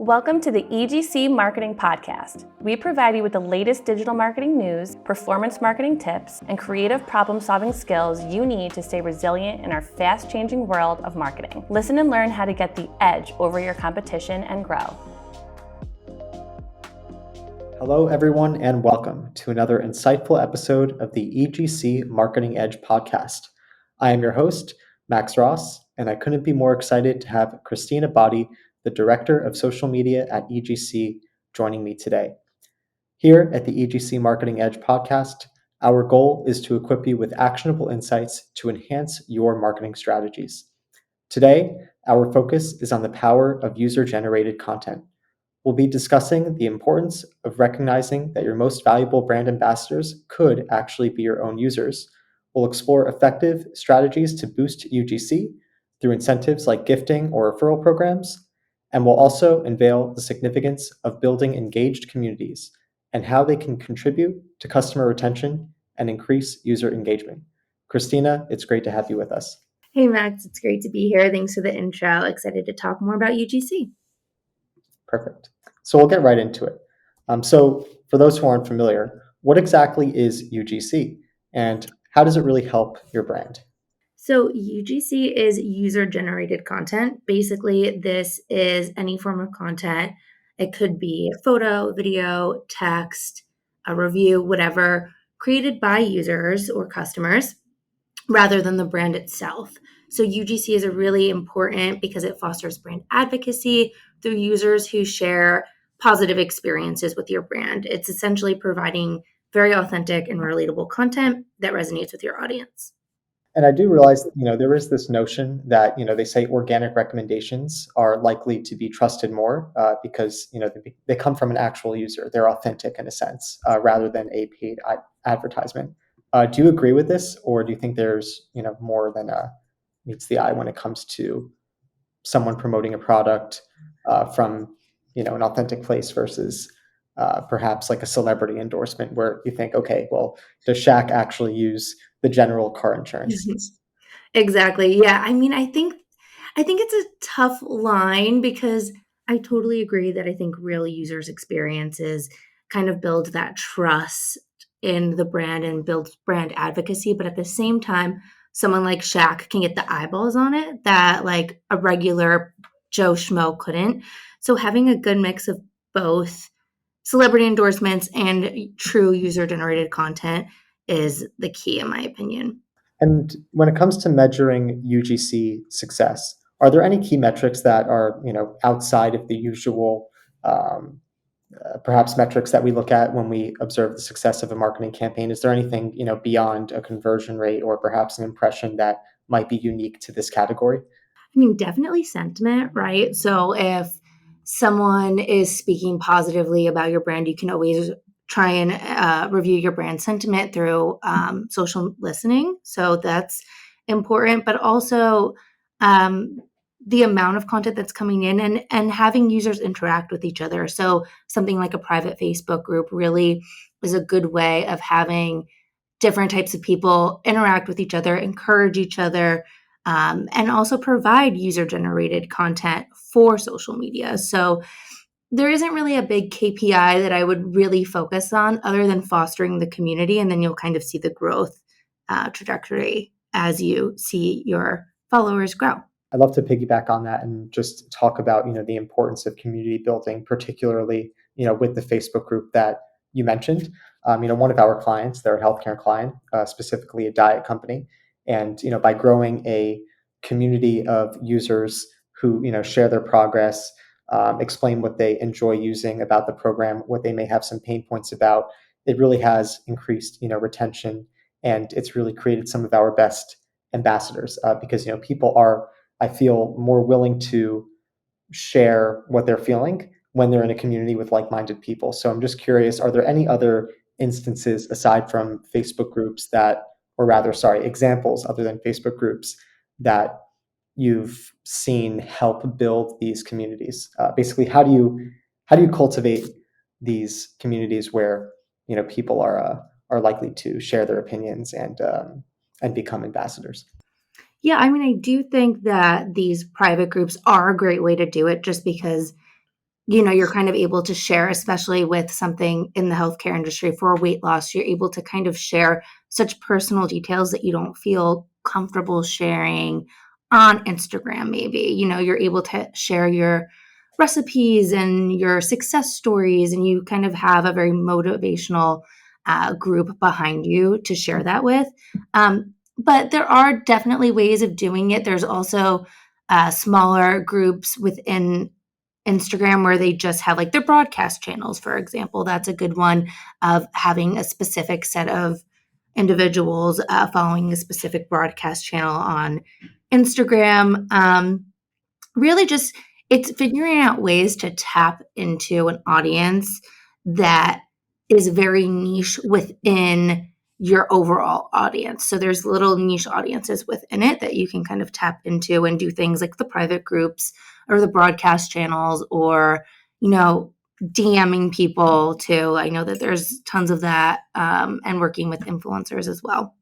Welcome to the EGC Marketing Podcast. We provide you with the latest digital marketing news, performance marketing tips, and creative problem-solving skills you need to stay resilient in our fast-changing world of marketing. Listen and learn how to get the edge over your competition and grow. Hello, everyone, and welcome to another insightful episode of the EGC Marketing Edge podcast. I am your host, Max Ross, and I couldn't be more excited to have Christina Botti, the Director of Social Media at EGC, joining me today. Here at the EGC Marketing Edge podcast, our goal is to equip you with actionable insights to enhance your marketing strategies. Today, our focus is on the power of user-generated content. We'll be discussing the importance of recognizing that your most valuable brand ambassadors could actually be your own users. We'll explore effective strategies to boost UGC through incentives like gifting or referral programs. And we'll also unveil the significance of building engaged communities and how they can contribute to customer retention and increase user engagement. Christina, it's great to have you with us. Hey, Max, it's great to be here. Thanks for the intro. Excited to talk more about UGC. Perfect. So we'll get right into it. So for those who aren't familiar, what exactly is UGC and how does it really help your brand? So UGC is user-generated content. Basically, this is any form of content. It could be a photo, video, text, a review, whatever, created by users or customers rather than the brand itself. So UGC is really important because it fosters brand advocacy through users who share positive experiences with your brand. It's essentially providing very authentic and relatable content that resonates with your audience. And I do realize, there is this notion that, they say organic recommendations are likely to be trusted more because, they come from an actual user. They're authentic in a sense, rather than a paid advertisement. Do you agree with this, or do you think there's, more than meets the eye when it comes to someone promoting a product from, an authentic place versus perhaps like a celebrity endorsement where you think, okay, well, does Shaq actually use the general car insurance? Exactly. Yeah. I think it's a tough line because I totally agree that I think real users' experiences kind of build that trust in the brand and build brand advocacy. But at the same time, someone like Shaq can get the eyeballs on it that like a regular Joe Schmo couldn't. So having a good mix of both celebrity endorsements and true user-generated content is the key, in my opinion. And when it comes to measuring UGC success, are there any key metrics that are, outside of the usual, perhaps metrics that we look at when we observe the success of a marketing campaign? Is there anything, beyond a conversion rate or perhaps an impression that might be unique to this category? Definitely sentiment, right? So if someone is speaking positively about your brand, you can always try and review your brand sentiment through social listening. So that's important, but also the amount of content that's coming in and having users interact with each other. So something like a private Facebook group really is a good way of having different types of people interact with each other, encourage each other, and also provide user-generated content for social media. So there isn't really a big KPI that I would really focus on other than fostering the community, and then you'll kind of see the growth trajectory as you see your followers grow. I'd love to piggyback on that and just talk about, the importance of community building, particularly, with the Facebook group that you mentioned. One of our clients, they're a healthcare client, specifically a diet company. And, by growing a community of users who, share their progress, explain what they enjoy using about the program, what they may have some pain points about, it really has increased, retention. And it's really created some of our best ambassadors because, people are, I feel, more willing to share what they're feeling when they're in a community with like-minded people. So I'm just curious, are there any other instances aside from Facebook groups examples other than Facebook groups that you've seen help build these communities? Basically, how do you cultivate these communities where, people are likely to share their opinions and become ambassadors? Yeah, I do think that these private groups are a great way to do it just because you're kind of able to share, especially with something in the healthcare industry for weight loss, you're able to kind of share such personal details that you don't feel comfortable sharing on Instagram, maybe. You're able to share your recipes and your success stories, and you kind of have a very motivational group behind you to share that with. But there are definitely ways of doing it. There's also smaller groups within Instagram where they just have like their broadcast channels, for example. That's a good one of having a specific set of individuals following a specific broadcast channel on Instagram. Really just it's figuring out ways to tap into an audience that is very niche within your overall audience. So there's little niche audiences within it that you can kind of tap into and do things like the private groups or the broadcast channels, or DMing people too. I know that there's tons of that, and working with influencers as well.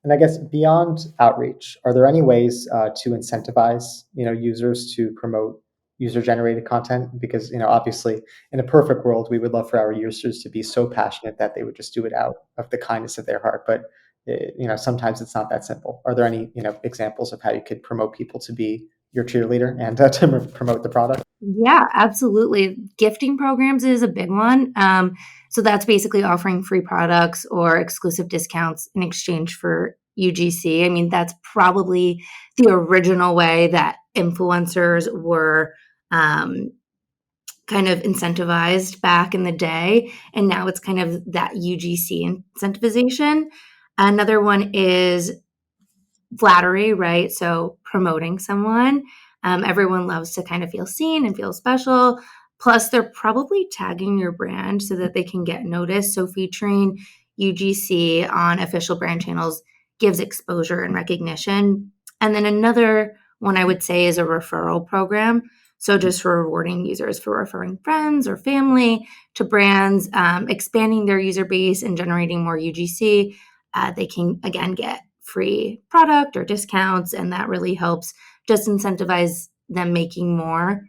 And I guess beyond outreach, are there any ways to incentivize users to promote user-generated content? Because obviously, in a perfect world, we would love for our users to be so passionate that they would just do it out of the kindness of their heart. But sometimes it's not that simple. Are there any examples of how you could promote people to be your cheerleader and to promote the product? Yeah, absolutely. Gifting programs is a big one. So that's basically offering free products or exclusive discounts in exchange for UGC. I mean, that's probably the original way that influencers were kind of incentivized back in the day. And now it's kind of that UGC incentivization. Another one is flattery, right? So promoting someone. Everyone loves to kind of feel seen and feel special. Plus, they're probably tagging your brand so that they can get noticed. So featuring UGC on official brand channels gives exposure and recognition. And then another one I would say is a referral program. So just for rewarding users for referring friends or family to brands, expanding their user base and generating more UGC. They can, again, get free product or discounts, and that really helps just incentivize them making more.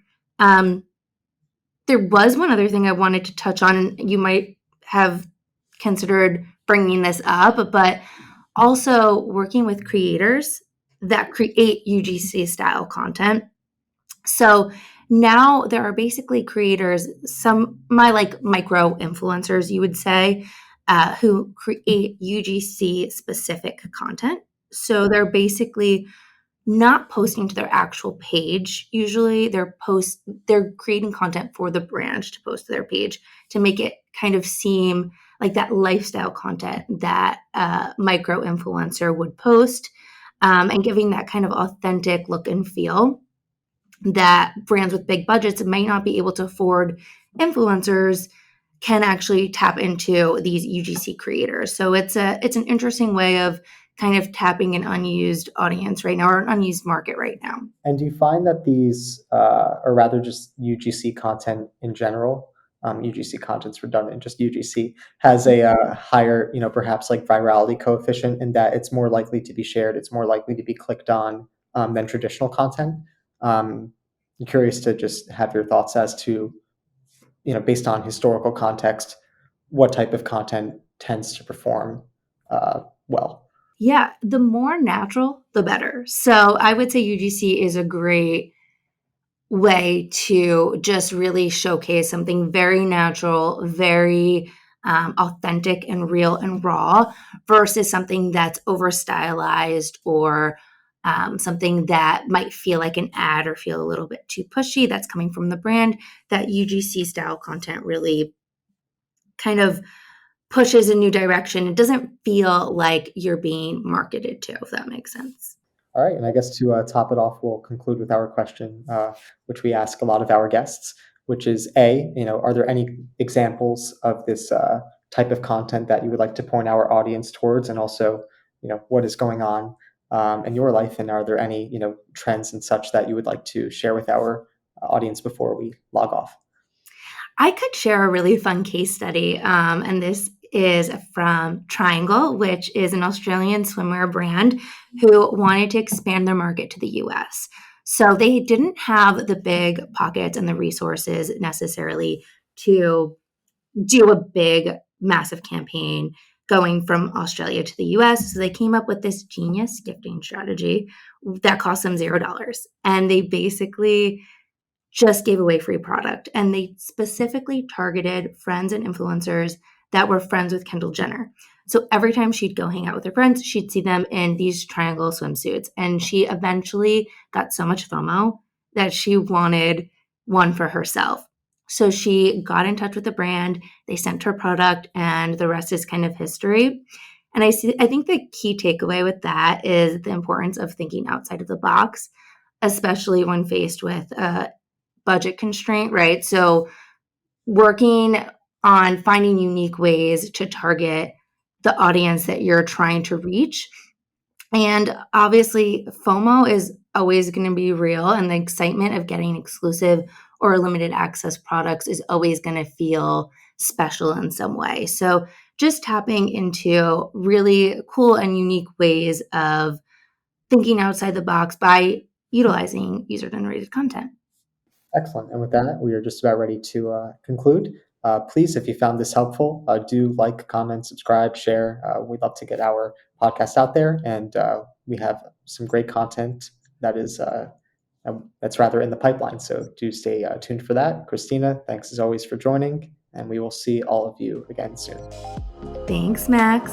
There was one other thing I wanted to touch on, and you might have considered bringing this up, but also working with creators that create UGC style content. So now there are basically creators, my like micro influencers, you would say, who create UGC specific content. So they're basically not posting to their actual page. Usually they're creating content for the brand to post to their page to make it kind of seem like that lifestyle content that a micro influencer would post, and giving that kind of authentic look and feel that brands with big budgets might not be able to afford influencers can actually tap into these UGC creators. So it's an interesting way of kind of tapping an unused audience right now, or an unused market right now. And do you find that these, or rather just UGC content in general, UGC content's redundant, just UGC has a higher, perhaps like virality coefficient in that it's more likely to be shared, it's more likely to be clicked on than traditional content? I'm curious to just have your thoughts as to, based on historical context, what type of content tends to perform well. Yeah, the more natural, the better. So I would say UGC is a great way to just really showcase something very natural, very authentic and real and raw, versus something that's over stylized, or something that might feel like an ad or feel a little bit too pushy that's coming from the brand. That UGC style content really kind of pushes a new direction. It doesn't feel like you're being marketed to, if that makes sense. All right, and I guess to top it off, we'll conclude with our question, which we ask a lot of our guests, which is are there any examples of this type of content that you would like to point our audience towards, and also, what is going on in your life, and are there any trends and such that you would like to share with our audience before we log off? I could share a really fun case study, and this is from Triangle, which is an Australian swimwear brand who wanted to expand their market to the US. So they didn't have the big pockets and the resources necessarily to do a big, massive campaign going from Australia to the US. So they came up with this genius gifting strategy that cost them $0. And they basically just gave away free product. And they specifically targeted friends and influencers that were friends with Kendall Jenner. So every time she'd go hang out with her friends, she'd see them in these triangle swimsuits. And she eventually got so much FOMO that she wanted one for herself. So she got in touch with the brand, they sent her product, and the rest is kind of history. And I think the key takeaway with that is the importance of thinking outside of the box, especially when faced with a budget constraint, right? So working on finding unique ways to target the audience that you're trying to reach. And obviously, FOMO is always going to be real, and the excitement of getting exclusive or limited access products is always going to feel special in some way. So, just tapping into really cool and unique ways of thinking outside the box by utilizing user generated content. Excellent. And with that, we are just about ready to conclude. Please, if you found this helpful, do like, comment, subscribe, share. We'd love to get our podcast out there, and we have some great content that is that's rather in the pipeline. So do stay tuned for that. Christina, thanks as always for joining, and we will see all of you again soon. Thanks, Max.